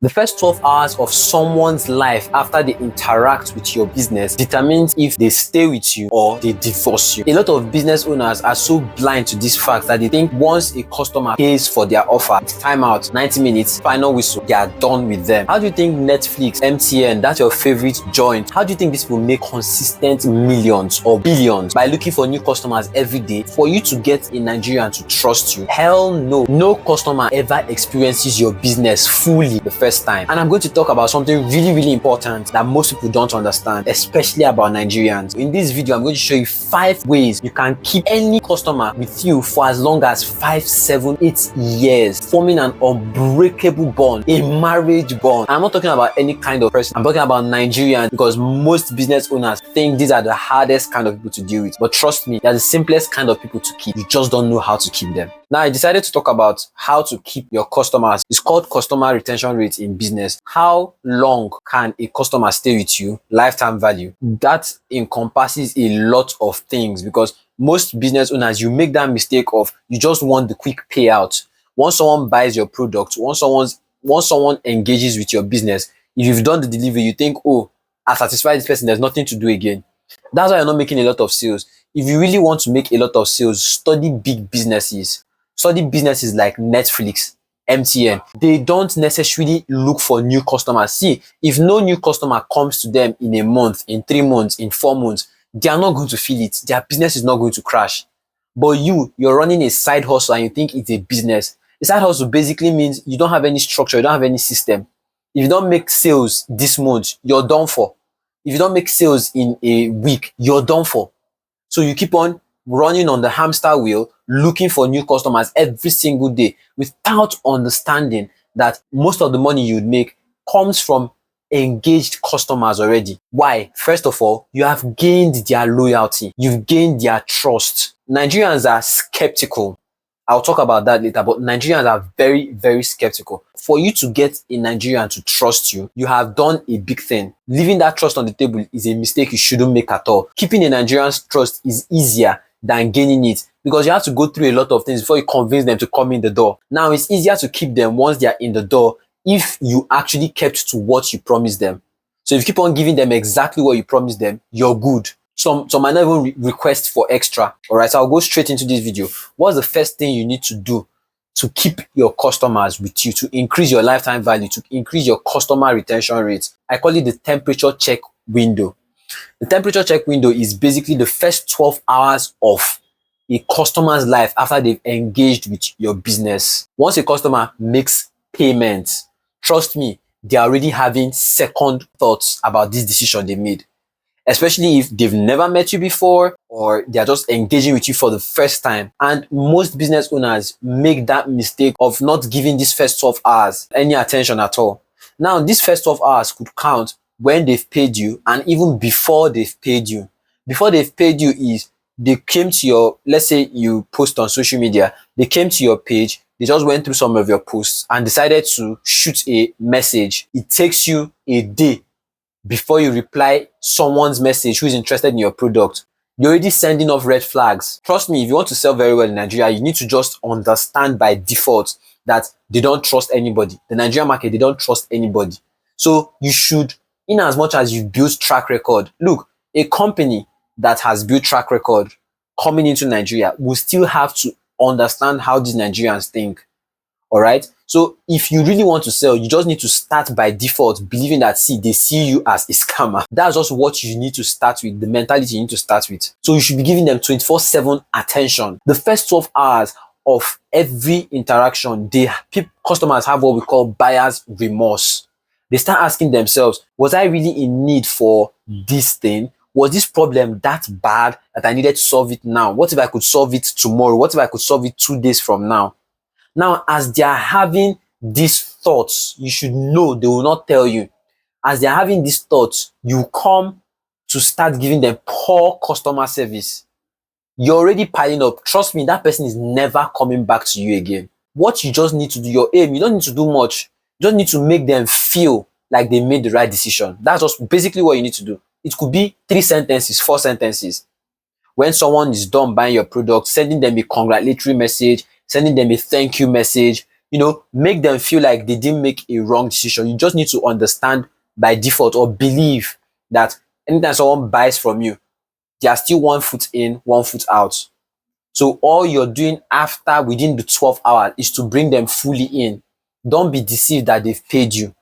The first 12 hours of someone's life after they interact with your business determines if they stay with you or they divorce you. A lot of business owners are so blind to this fact that they think once a customer pays for their offer, it's time out, 90 minutes, final whistle, they are done with them. How do you think Netflix, MTN, that's your favorite joint, how do you think this will make consistent millions or billions by looking for new customers every day for you to get a Nigerian to trust you? Hell no. No customer ever experiences your business fully the first time. And I'm going to talk about something really important that most people don't understand, especially about Nigerians. In this video, I'm going to show you 5 ways you can keep any customer with you for as long as 5, 7, 8 years, forming an unbreakable bond, a marriage bond. I'm not talking about any kind of person. I'm talking about Nigerians, because most business owners think these are the hardest kind of people to deal with. But trust me, they're the simplest kind of people to keep. You just don't know how to keep them. Now, I decided to talk about how to keep your customers. It's called customer retention rate in business. How long can a customer stay with you? Lifetime value. That encompasses a lot of things, because most business owners, you make that mistake of you just want the quick payout. Once someone buys your product, once someone engages with your business, if you've done the delivery, you think, oh, I satisfied this person, there's nothing to do again. That's why you're not making a lot of sales. If you really want to make a lot of sales, study big businesses. Study businesses like Netflix, MTN. They don't necessarily look for new customers. See, if no new customer comes to them in a month, in 3 months, in 4 months, they are not going to feel it. Their business is not going to crash. But you're running a side hustle and you think it's a business. A side hustle basically means you don't have any structure, you don't have any system. If you don't make sales this month, you're done for. If you don't make sales in a week, you're done for. So you keep on running on the hamster wheel, looking for new customers every single day without understanding that most of the money you'd make comes from engaged customers already. Why? First of all, you have gained their loyalty. You've gained their trust. Nigerians are skeptical. I'll talk about that later, but Nigerians are very skeptical. For you to get a Nigerian to trust you, you have done a big thing. Leaving that trust on the table is a mistake you shouldn't make at all. Keeping a Nigerian's trust is easier than gaining it, because you have to go through a lot of things before you convince them to come in the door. Now, it's easier to keep them once they are in the door if you actually kept to what you promised them. So if you keep on giving them exactly what you promised them, you're good. Some might not even request for extra. All right, so I'll go straight into this video. What's the first thing you need to do to keep your customers with you, to increase your lifetime value, to increase your customer retention rate? I call it the temperature check window. The temperature check window is basically the first 12 hours of a customer's life after they've engaged with your business. Once a customer makes payment, trust me, they're already having second thoughts about this decision they made. Especially if they've never met you before or they're just engaging with you for the first time. And most business owners make that mistake of not giving these first 12 hours any attention at all. Now, these first 12 hours could count when they've paid you and even before they've paid you. Before they've paid you is they came to your, let's say you post on social media, they came to your page, they just went through some of your posts and decided to shoot a message. It takes you a day before you reply someone's message who is interested in your product. You're already sending off red flags. Trust me, if you want to sell very well in Nigeria, you need to just understand by default that they don't trust anybody. The Nigerian market, they don't trust anybody. So you should, in as much as you've built track record, look, a company that has built track record coming into Nigeria will still have to understand how these Nigerians think. All right. So if you really want to sell, you just need to start by default believing that, see, they see you as a scammer. That's just what you need to start with, the mentality you need to start with. So you should be giving them 24/7 attention. The first 12 hours of every interaction, customers have what we call buyer's remorse. They start asking themselves, was I really in need for this thing? Was this problem that bad that I needed to solve it now? What if I could solve it tomorrow? What if I could solve it 2 days from now? Now, as they are having these thoughts, you should know they will not tell you. As they are having these thoughts, you come to start giving them poor customer service. You're already piling up. Trust me, that person is never coming back to you again. What you just need to do, your aim, you don't need to do much. You just need to make them feel like they made the right decision. That's just basically what you need to do. It could be 3 sentences, 4 sentences. When someone is done buying your product, sending them a congratulatory message, sending them a thank you message, make them feel like they didn't make a wrong decision. You just need to understand by default or believe that anytime someone buys from you, they are still 1 foot in, 1 foot out. So all you're doing after within the 12 hours is to bring them fully in. Don't be deceived that they've paid you.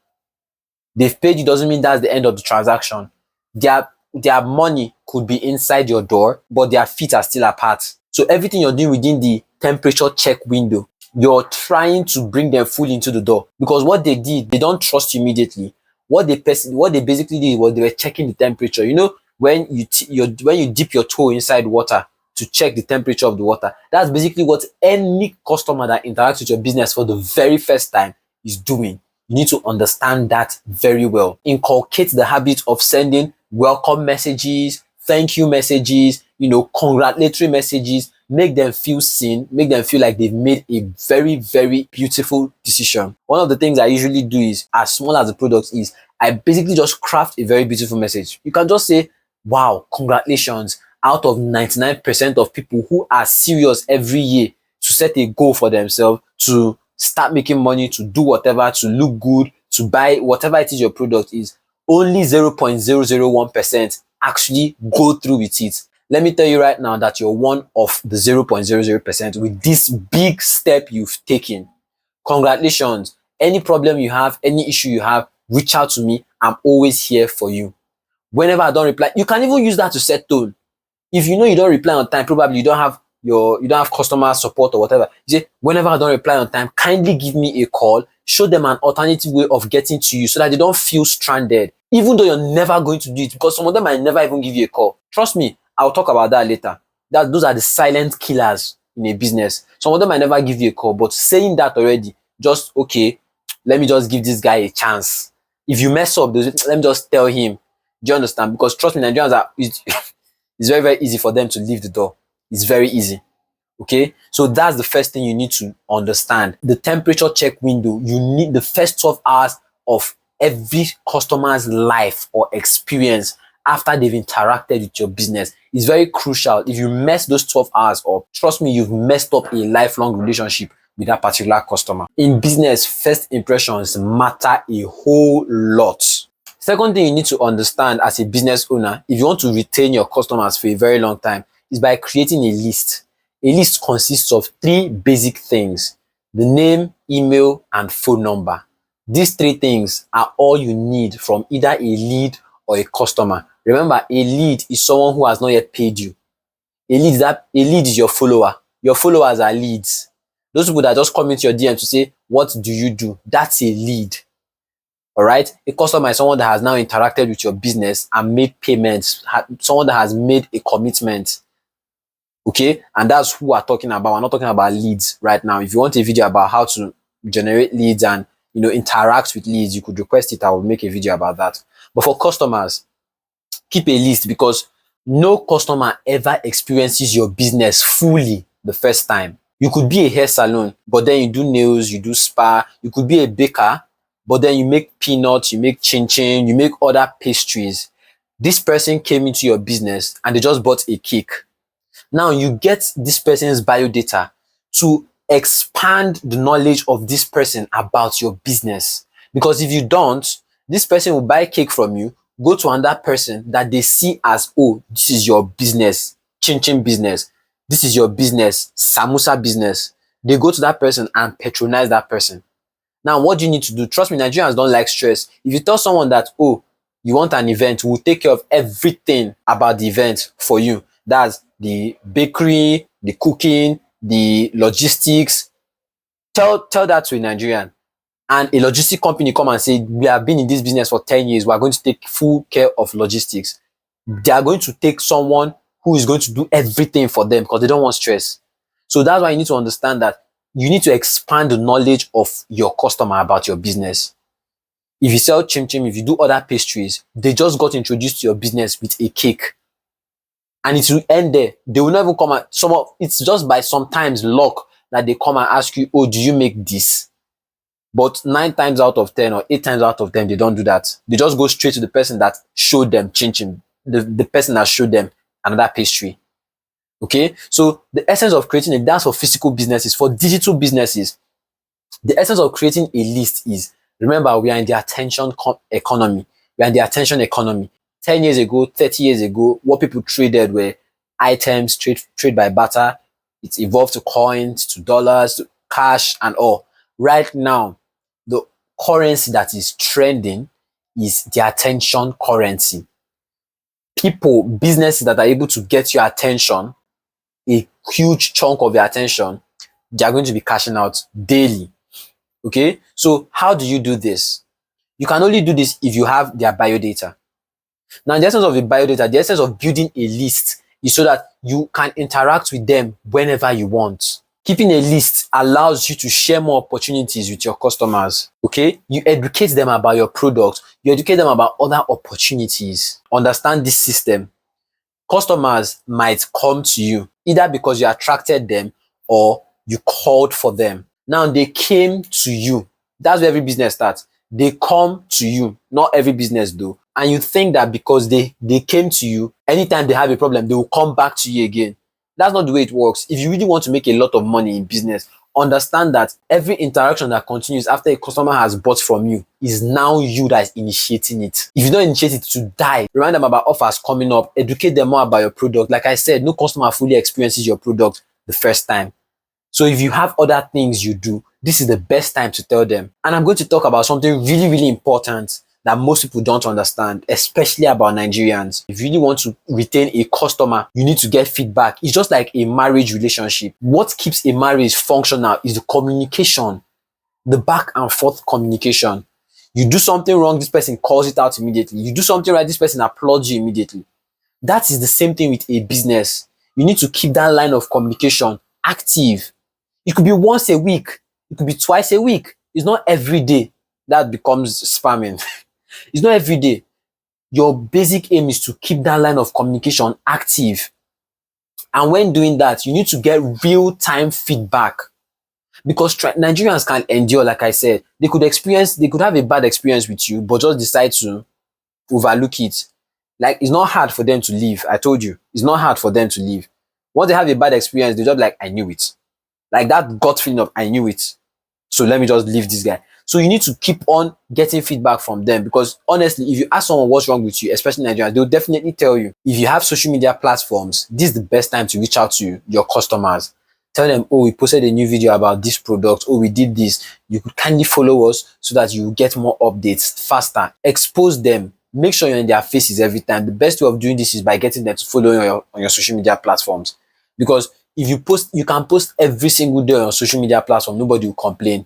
They've paid you doesn't mean that's the end of the transaction. Their money could be inside your door, but their feet are still apart. So everything you're doing within the temperature check window, you're trying to bring them fully into the door. Because what they did, they don't trust you immediately. What they basically did was they were checking the temperature. When you dip your toe inside water to check the temperature of the water, that's basically what any customer that interacts with your business for the very first time is doing. You need to understand that very well. Inculcate the habit of sending welcome messages, thank you messages, congratulatory messages. Make them feel seen, make them feel like they've made a very, very beautiful decision. One of the things I usually do is, as small as the product is, I basically just craft a very beautiful message. You can just say, wow, congratulations. Out of 99% of people who are serious every year to set a goal for themselves, to start making money, to do whatever, to look good, to buy whatever it is your product is, only 0.001% actually go through with it. Let me tell you right now that you're one of the 0.00% with this big step you've taken. Congratulations. Any problem you have, any issue you have, reach out to me. I'm always here for you. Whenever I don't reply, you can even use that to set tone. If you know you don't reply on time, probably you don't have customer support or whatever. You say, whenever I don't reply on time, kindly give me a call. Show them an alternative way of getting to you so that they don't feel stranded, even though you're never going to do it, because some of them might never even give you a call. Trust me, I'll talk about that later. Those are the silent killers in a business. Some of them might never give you a call, but saying that already, just, okay, let me just give this guy a chance. If you mess up, let me just tell him. Do you understand? Because trust me, Nigerians are, it's very, very easy for them to leave the door. It's very easy. Okay, so that's the first thing you need to understand. The temperature check window, you need the first 12 hours of every customer's life or experience after they've interacted with your business. It's very crucial. If you mess those 12 hours up, trust me, you've messed up a lifelong relationship with that particular customer. In business, first impressions matter a whole lot. Second thing you need to understand as a business owner, if you want to retain your customers for a very long time, is by creating a list. A list consists of 3 basic things: the name, email, and phone number. These 3 things are all you need from either a lead or a customer. Remember, a lead is someone who has not yet paid you. A lead is your follower. Your followers are leads. Those people that just come into your DM to say, what do you do? That's a lead. All right. A customer is someone that has now interacted with your business and made payments, someone that has made a commitment. Okay. And that's who we're talking about. We're not talking about leads right now. If you want a video about how to generate leads and, interact with leads, you could request it. I will make a video about that. But for customers, keep a list, because no customer ever experiences your business fully the first time. You could be a hair salon, but then you do nails, you do spa. You could be a baker, but then you make peanuts, you make chin-chin, you make other pastries. This person came into your business and they just bought a cake. Now you get this person's biodata to expand the knowledge of this person about your business. Because if you don't, this person will buy cake from you, go to another person that they see as, oh, this is your business, chin-chin business. This is your business, samosa business. They go to that person and patronize that person. Now, what do you need to do? Trust me, Nigerians don't like stress. If you tell someone that, oh, you want an event, we'll take care of everything about the event for you. That's the bakery, the cooking, the logistics. Tell that to a Nigerian. And a logistic company come and say, we have been in this business for 10 years. We are going to take full care of logistics. They are going to take someone who is going to do everything for them because they don't want stress. So that's why you need to understand that you need to expand the knowledge of your customer about your business. If you sell chim-chim, if you do other pastries, they just got introduced to your business with a cake. And it will end there. They will not even come and it's just by sometimes luck that they come and ask you, oh, do you make this? But 9 times out of 10 or 8 times out of 10, they don't do that. They just go straight to the person that showed them chin-chin, the person that showed them another pastry. Okay, so the essence of creating that's for physical businesses. For digital businesses, The essence of creating a list is, remember, we are in the economy. We are in the attention economy. 10 years ago, 30 years ago, what people traded were items, trade by barter. It's evolved to coins, to dollars, to cash, and all. Right now, the currency that is trending is the attention currency. People, businesses that are able to get your attention, a huge chunk of your attention, they are going to be cashing out daily. Okay, so how do you do this? You can only do this if you have their biodata. Now, the essence of the biodata, the essence of building a list is so that you can interact with them whenever you want. Keeping a list allows you to share more opportunities with your customers. Okay, you educate them about your product, you educate them about other opportunities. Understand this system. Customers might come to you either because you attracted them or you called for them. Now they came to you. That's where every business starts. They come to you. Not every business though. And you think that because they came to you, anytime they have a problem, they will come back to you again. That's not the way it works. If you really want to make a lot of money in business, understand that every interaction that continues after a customer has bought from you is now you that is initiating it. If you don't initiate it, to die. Remind them about offers coming up. Educate them more about your product. Like I said, no customer fully experiences your product the first time. So if you have other things you do, this is the best time to tell them. And I'm going to talk about something really, really important that most people don't understand, especially about Nigerians. If you really want to retain a customer, you need to get feedback. It's just like a marriage relationship. What keeps a marriage functional is the communication, the back and forth communication. You do something wrong, this person calls it out immediately. You do something right, this person applauds you immediately. That is the same thing with a business. You need to keep that line of communication active. It could be once a week. It could be twice a week. It's not every day that becomes spamming. It's not every day. Your basic aim is to keep that line of communication active. And when doing that, you need to get real-time feedback. Because Nigerians can endure, like I said. They could have a bad experience with you, but just decide to overlook it. Like, it's not hard for them to leave. I told you, it's not hard for them to leave. Once they have a bad experience, they're just like, I knew it. Like that gut feeling of, I knew it. So let me just leave this guy. So you need to keep on getting feedback from them, because honestly, if you ask someone what's wrong with you, especially Nigerians, they'll definitely tell you. If you have social media platforms, this is the best time to reach out to your customers. Tell them, oh, we posted a new video about this product. Oh, we did this. You could kindly follow us so that you get more updates faster. Expose them. Make sure you're in their faces every time. The best way of doing this is by getting them to follow you on your social media platforms. Because if you can post every single day on your social media platform, nobody will complain.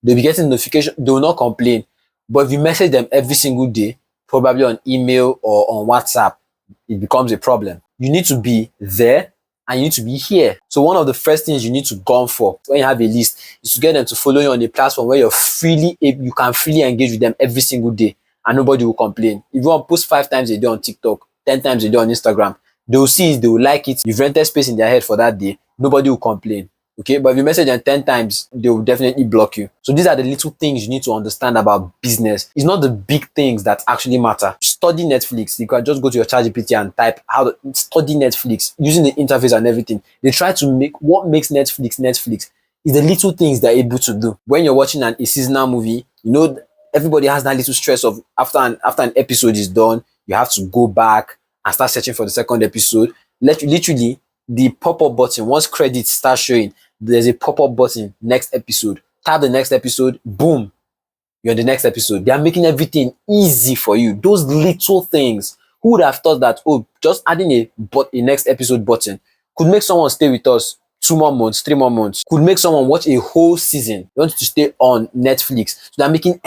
They'll be getting notification, they will not complain. But if you message them every single day, probably on email or on WhatsApp, it becomes a problem. You need to be there and you need to be here. So one of the first things you need to go for when you have a list is to get them to follow you on a platform where you can freely engage with them every single day and nobody will complain. If you want to post 5 times a day on TikTok, 10 times a day on Instagram, they will see it, they will like it. You've rented space in their head for that day. Nobody will complain. Okay, but if you message them 10 times, they will definitely block you. So these are the little things you need to understand about business. It's not the big things that actually matter. Study Netflix. You can just go to your ChatGPT and type study Netflix using the interface and everything. They try to make what makes Netflix is the little things they're able to do. When you're watching a seasonal movie, you know, everybody has that little stress of after an episode is done, you have to go back and start searching for the second episode. Literally, the pop-up button, once credits start showing, there's a pop-up button, next episode. Tap the next episode, boom, you're in the next episode. They are making everything easy for you. Those little things. Who would have thought that, oh, just adding a next episode button could make someone stay with us 2 more months, 3 more months, could make someone watch a whole season. You want to stay on Netflix. So they're making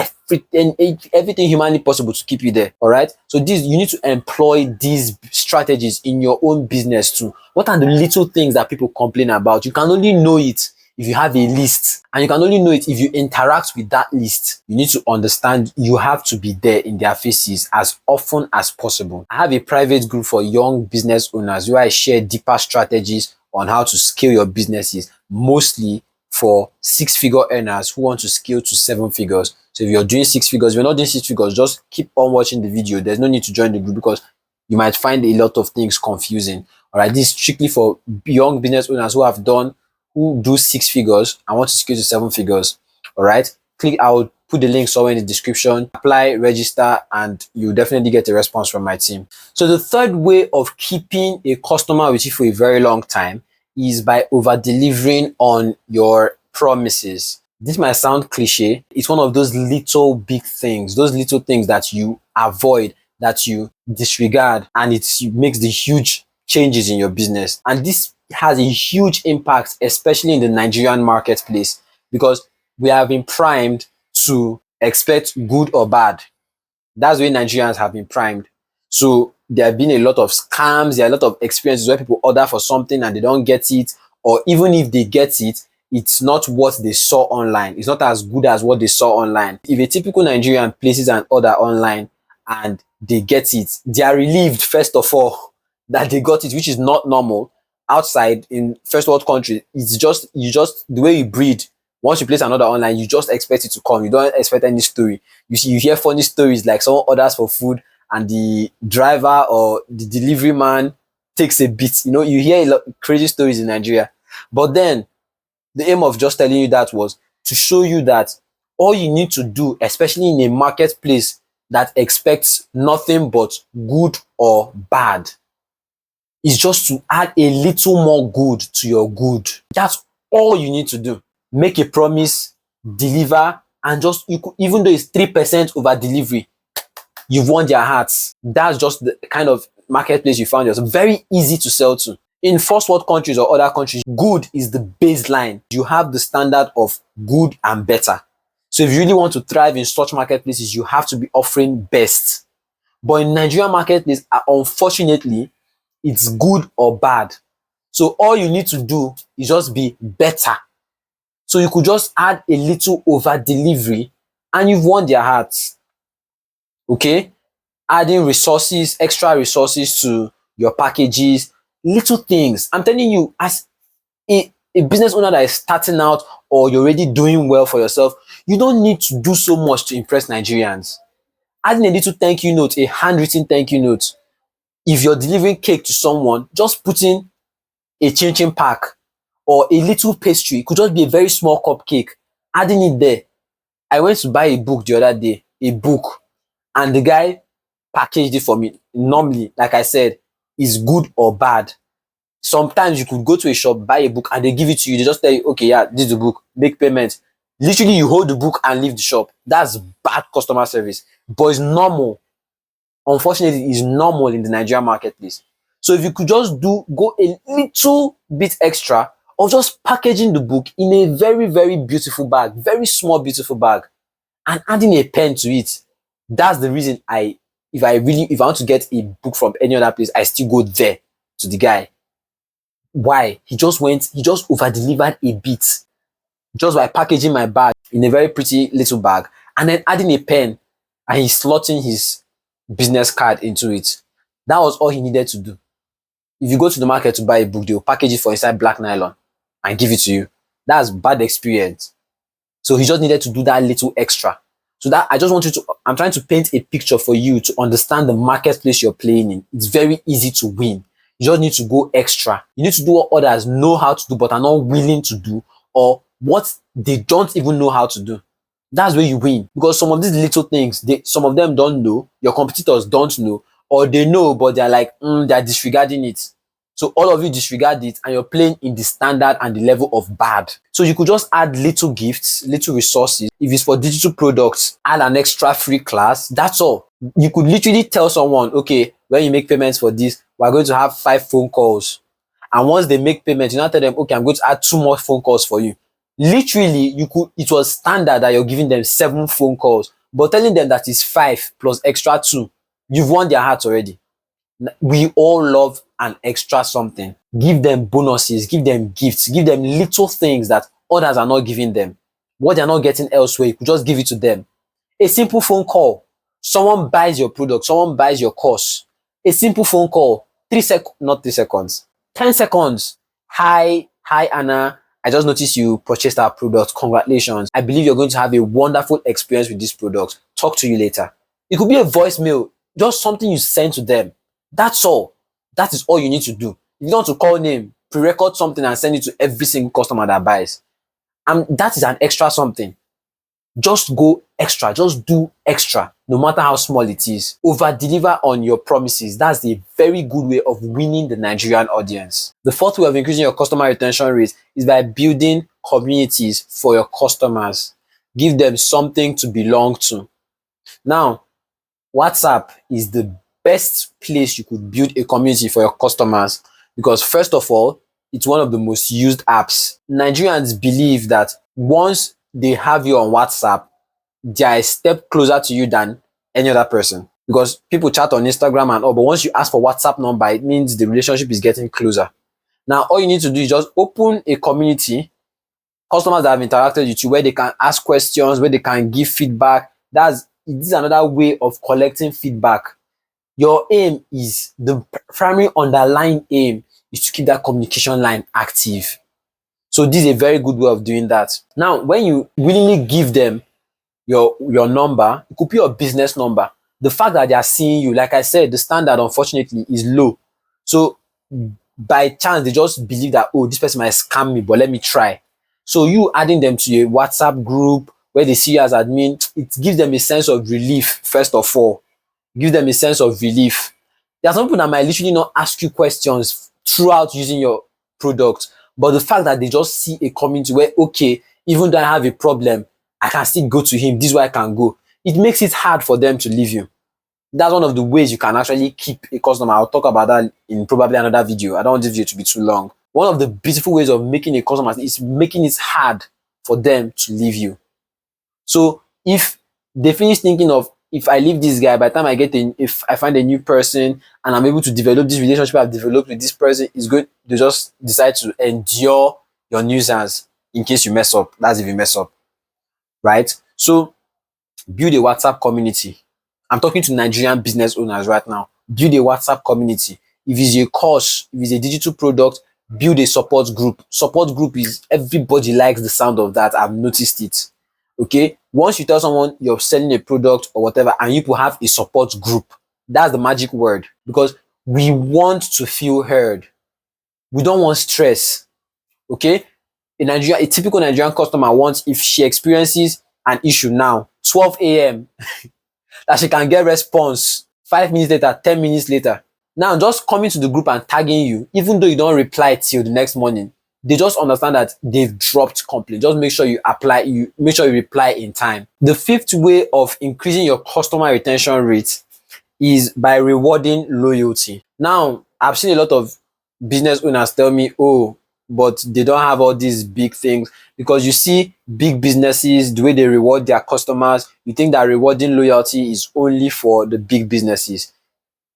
everything humanly possible to keep you there. All right. So you need to employ these strategies in your own business too. What are the little things that people complain about? You can only know it if you have a list, and you can only know it if you interact with that list. You need to understand you have to be there in their faces as often as possible. I have a private group for young business owners where I share deeper strategies on how to scale your businesses, mostly for 6-figure earners who want to scale to 7 figures. So if you're doing 6 figures, if you're not doing 6 figures, just keep on watching the video. There's no need to join the group because you might find a lot of things confusing. All right, this is strictly for young business owners who do 6 figures and want to scale to 7 figures. All right. I'll put the link somewhere in the description. Apply, register, and you definitely get a response from my team. So the third way of keeping a customer with you for a very long time is by over delivering on your promises. This might sound cliche. It's one of those little big things, those little things that you avoid, that you disregard, and it makes the huge changes in your business. And this has a huge impact, especially in the Nigerian marketplace, because we have been primed to expect good or bad. That's the way Nigerians have been primed. So there have been a lot of scams, there are a lot of experiences where people order for something and they don't get it, or even if they get it, it's not what they saw online. It's not as good as what they saw online. If a typical Nigerian places an order online and they get it, they are relieved, first of all, that they got it, which is not normal. Outside in first world country, it's just the way you breed. Once you place an order online, you just expect it to come. You don't expect any story. You hear funny stories like someone orders for food and the driver or the delivery man takes a bit. You hear a lot crazy stories in Nigeria. But then the aim of just telling you that was to show you that all you need to do, especially in a marketplace that expects nothing but good or bad, is just to add a little more good to your good. That's all you need to do. Make a promise, deliver, and just even though it's 3% over delivery, you've won their hearts. That's just the kind of marketplace you found yourself. Very easy to sell to. In first world countries or other countries, good is the baseline. You have the standard of good and better. So if you really want to thrive in such marketplaces, you have to be offering best. But in Nigerian marketplace, unfortunately, it's good or bad. So all you need to do is just be better. So you could just add a little over delivery and you've won their hearts. Okay? Adding resources, extra resources to your packages, little things. I'm telling you, as a business owner that is starting out or you're already doing well for yourself, you don't need to do so much to impress Nigerians. Adding a little thank you note, a handwritten thank you note. If you're delivering cake to someone, just put in a chin pack or a little pastry. It could just be a very small cupcake. Adding it there. I went to buy a book the other day, and the guy packaged it for me. Normally, like I said, is good or bad. Sometimes you could go to a shop, buy a book, and they give it to you. They just tell you, okay, yeah, this is the book, make payment. Literally, you hold the book and leave the shop. That's bad customer service. But it's normal. Unfortunately, it's normal in the Nigerian marketplace. So if you could just go a little bit extra of just packaging the book in a very, very beautiful bag, very small, beautiful bag, and adding a pen to it. That's the reason if I want to get a book from any other place, I still go there to the guy. Why? He just over delivered a bit just by packaging my bag in a very pretty little bag and then adding a pen and he's slotting his business card into it. That was all he needed to do. If you go to the market to buy a book, they'll package it for inside black nylon and give it to you. That's bad experience. So he just needed to do that little extra. So that I'm trying to paint a picture for you to understand the marketplace you're playing in. It's very easy to win. You just need to go extra. You need to do what others know how to do but are not willing to do, or what they don't even know how to do. That's where you win. Because some of these little things, some of them don't know, your competitors don't know, or they know but they're like, they're disregarding it. So all of you disregard it and you're playing in the standard and the level of bad. So you could just add little gifts, little resources. If it's for digital products, add an extra free class. That's all. You could literally tell someone, okay, when you make payments for this, we're going to have 5 phone calls. And once they make payment, you now tell them, okay, I'm going to add 2 more phone calls for you. Literally, it was standard that you're giving them 7 phone calls, but telling them that is 5 plus extra 2, you've won their hearts already. We all love an extra something. Give them bonuses, give them gifts, give them little things that others are not giving them. What they're not getting elsewhere, you could just give it to them. A simple phone call. Someone buys your product, someone buys your course. A simple phone call. 10 seconds. Hi Anna. I just noticed you purchased our product. Congratulations. I believe you're going to have a wonderful experience with this product. Talk to you later. It could be a voicemail, just something you send to them. That's all. That is all you need to do. If you want to call name, pre-record something and send it to every single customer that buys. And that is an extra something. Just go extra, just do extra, no matter how small it is. Over deliver on your promises. That's a very good way of winning the Nigerian audience. The fourth way of increasing your customer retention rate is by building communities for your customers. Give them something to belong to. Now, WhatsApp is the best place you could build a community for your customers because, first of all, it's one of the most used apps. Nigerians believe that once they have you on WhatsApp, they are a step closer to you than any other person because people chat on Instagram and all, but once you ask for WhatsApp number, it means the relationship is getting closer. Now, all you need to do is just open a community, customers that have interacted with you, where they can ask questions, where they can give feedback. This is another way of collecting feedback. Your aim is, the primary underlying aim is to keep that communication line active. So this is a very good way of doing that. Now, when you willingly give them your number, it could be your business number. The fact that they are seeing you, like I said, the standard unfortunately is low. So by chance, they just believe that, oh, this person might scam me, but let me try. So you adding them to a WhatsApp group where they see you as admin, it gives them a sense of relief, first of all. Give them a sense of relief. There are some people that might literally not ask you questions throughout using your product, but the fact that they just see a community where, okay, even though I have a problem, I can still go to him, this is where I can go. It makes it hard for them to leave you. That's one of the ways you can actually keep a customer. I'll talk about that in probably another video. I don't want this video to be too long. One of the beautiful ways of making a customer is making it hard for them to leave you. So if they finish thinking of, if I leave this guy, by the time if I find a new person and I'm able to develop this relationship I've developed with this person, is good, they just decide to endure your nuisance in case you mess up. That's if you mess up, right? So build a WhatsApp community. I'm talking to Nigerian business owners right now. Build a WhatsApp community. If it's a course, if it's a digital product, build a support group. Support group is, everybody likes the sound of that. I've noticed it. Okay, once you tell someone you're selling a product or whatever and you have a support group, that's the magic word, because we want to feel heard. We don't want stress. Okay, a typical Nigerian customer wants, if she experiences an issue now, 12 a.m., that she can get response 5 minutes later, 10 minutes later. Now, just coming to the group and tagging you, even though you don't reply till the next morning, they just understand that they've dropped complaint. Just make sure you reply in time. The fifth way of increasing your customer retention rate is by rewarding loyalty. Now, I've seen a lot of business owners tell me, oh, but they don't have all these big things, because you see big businesses, the way they reward their customers, you think that rewarding loyalty is only for the big businesses.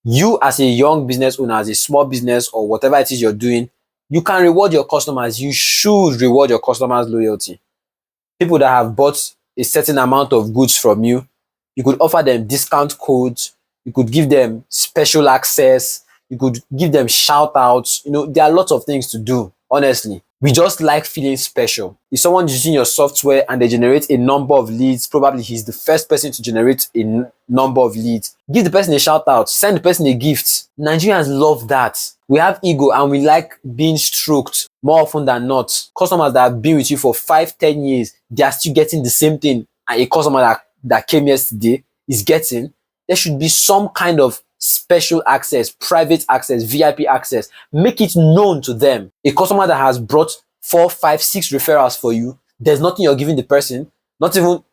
You as a young business owner, as a small business or whatever it is you're doing, you can reward your customers. You should reward your customers' loyalty. People that have bought a certain amount of goods from you, you could offer them discount codes, you could give them special access, you could give them shout outs. There are lots of things to do, honestly. We just like feeling special. If someone's using your software and they generate a number of leads, probably he's the first person to generate a number of leads. Give the person a shout out, send the person a gift. Nigerians love that. We have ego and we like being stroked more often than not. Customers that have been with you for 5-10 years, they are still getting the same thing. And a customer that came yesterday is getting, there should be some kind of special access, private access, VIP access. Make it known to them. A customer that has brought 4, 5, 6 referrals for you, there's nothing you're giving the person, not even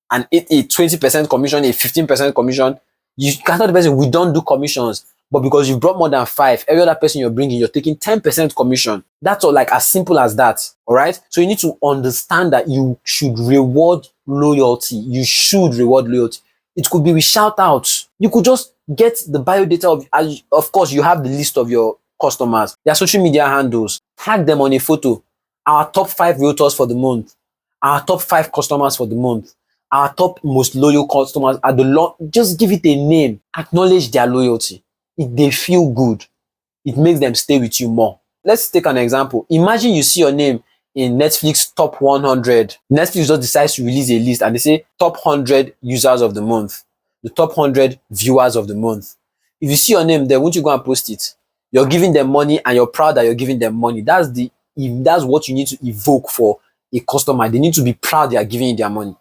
a 20% commission, a 15% commission. You can't tell the person, we don't do commissions. But because you brought more than 5, every other person you're bringing, you're taking 10% commission. That's all, like as simple as that. All right. So you need to understand that you should reward loyalty. You should reward loyalty. It could be with shout outs. You could just get the bio data of course, you have the list of your customers, their social media handles, tag them on a photo. Our top 5 realtors for the month, our top 5 customers for the month, our top most loyal customers at just give it a name. Acknowledge their loyalty. If they feel good, it makes them stay with you more. Let's take an example. Imagine you see your name in Netflix top 100. Netflix just decides to release a list and they say top 100 users of the month, the top 100 viewers of the month. If you see your name there, won't you go and post it? You're giving them money and you're proud that you're giving them money. That's what you need to evoke for a customer. They need to be proud they are giving you their money.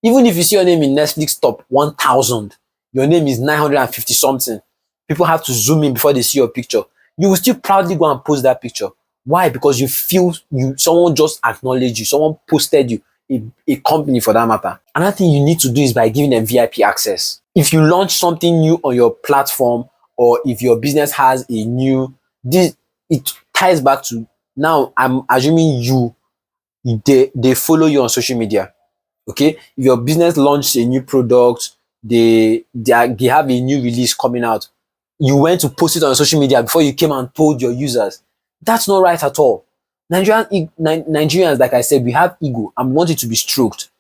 Even if you see your name in Netflix top 1000, your name is 950 something. People have to zoom in before they see your picture. You will still proudly go and post that picture. Why? Because you feel someone just acknowledged you, someone posted you, a company for that matter. Another thing you need to do is by giving them VIP access. If you launch something new on your platform, or if your business has a new, this, it ties back to, now I'm assuming they follow you on social media. Okay, if your business launched a new product, they have a new release coming out, you went to post it on social media before you came and told your users. That's not right at all. Nigerians, like I said, we have ego and we want it to be stroked.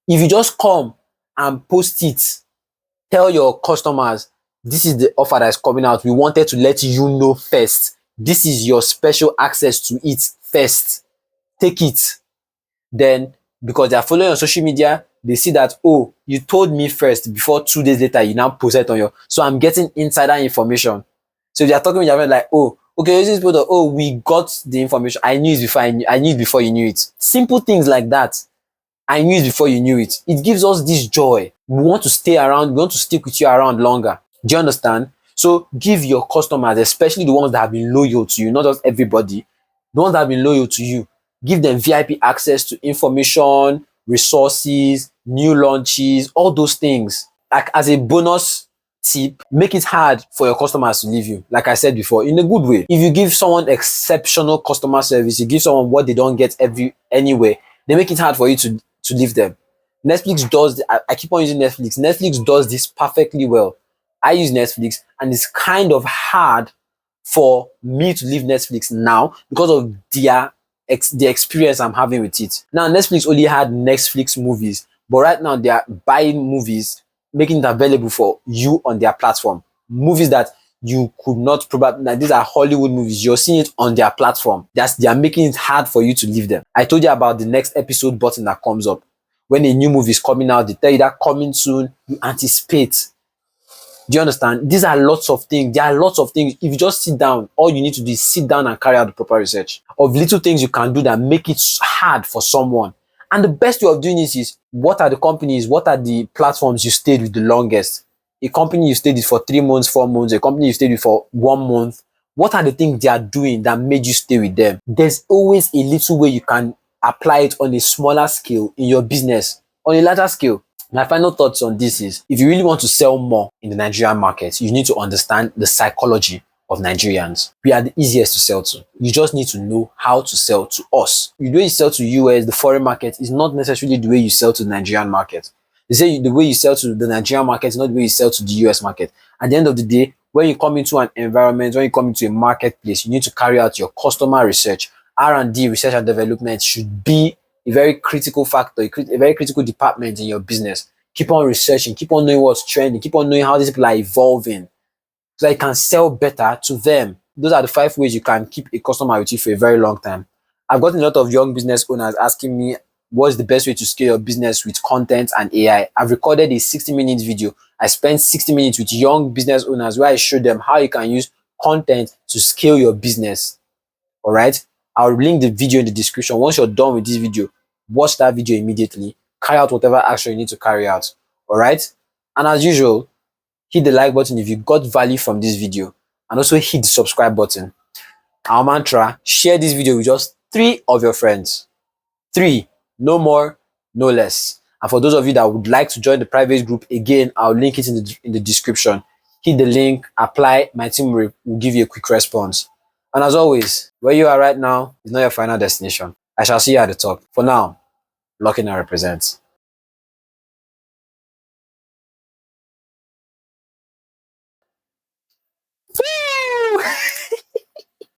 If you just come and post it, tell your customers, this is the offer that is coming out, we wanted to let you know first, this is your special access to it first, take it. Then, because they are following on social media, they see that, oh, you told me first, before 2 days later you now post it on your, so I'm getting insider information. So they are talking with your friend like, oh, okay, this is product, oh, we got the information, I knew it before, I knew it before you knew it. Simple things like that. I knew it before you knew it. It gives us this joy. We want to stay around, we want to stick with you around longer. Do you understand? So give your customers, especially the ones that have been loyal to you, not just everybody, the ones that have been loyal to you, give them VIP access to information, resources, new launches, all those things. Like, as a bonus tip, make it hard for your customers to leave you. Like I said before, in a good way. If you give someone exceptional customer service, you give someone what they don't get anywhere, they make it hard for you to leave them. Netflix does, I keep on using Netflix. Netflix does this perfectly well. I use Netflix and it's kind of hard for me to leave Netflix now because of the experience I'm having with it. Now, Netflix only had Netflix movies, but right now they are buying movies, making it available for you on their platform. Movies that you could not probably, like, these are Hollywood movies, you're seeing it on their platform. They are making it hard for you to leave them. I told you about the next episode button that comes up. When a new movie is coming out, they tell you that coming soon, you anticipate. Do you understand? These are lots of things. There are lots of things. If you just sit down, all you need to do is sit down and carry out the proper research of little things you can do that make it hard for someone. And the best way of doing this is, what are the companies, what are the platforms you stayed with the longest? A company you stayed with for 3 months, 4 months, a company you stayed with for 1 month. What are the things they are doing that made you stay with them? There's always a little way you can apply it on a smaller scale in your business, on a larger scale. My final thoughts on this is, if you really want to sell more in the Nigerian market, you need to understand the psychology of Nigerians. We are the easiest to sell to. You just need to know how to sell to us. The way you sell to US, the foreign market, is not necessarily the way you sell to the Nigerian market. They say the way you sell to the Nigerian market is not the way you sell to the US market. At the end of the day, when you come into an environment, when you come into a marketplace, you need to carry out your customer research. R&D, research and development, should be a very critical factor, a very critical department in your business. Keep on researching, keep on knowing what's trending, keep on knowing how these people are evolving, so that you can sell better to them. Those are the 5 ways you can keep a customer with you for a very long time. I've gotten a lot of young business owners asking me, what's the best way to scale your business with content and AI? I've recorded a 60-minute video. I spent 60 minutes with young business owners where I showed them how you can use content to scale your business. All right, I'll link the video in the description. Once you're done with this video, watch that video immediately, carry out whatever action you need to carry out. All right, and as usual, hit the like button if you got value from this video, and also hit the subscribe button. Our mantra: share this video with just 3 of your friends. 3, no more, no less. And for those of you that would like to join the private group, again, I'll link it in the description. Hit the link, apply, my team will give you a quick response. And as always, where you are right now is not your final destination. I shall see you at the top. For now, lock in and represent.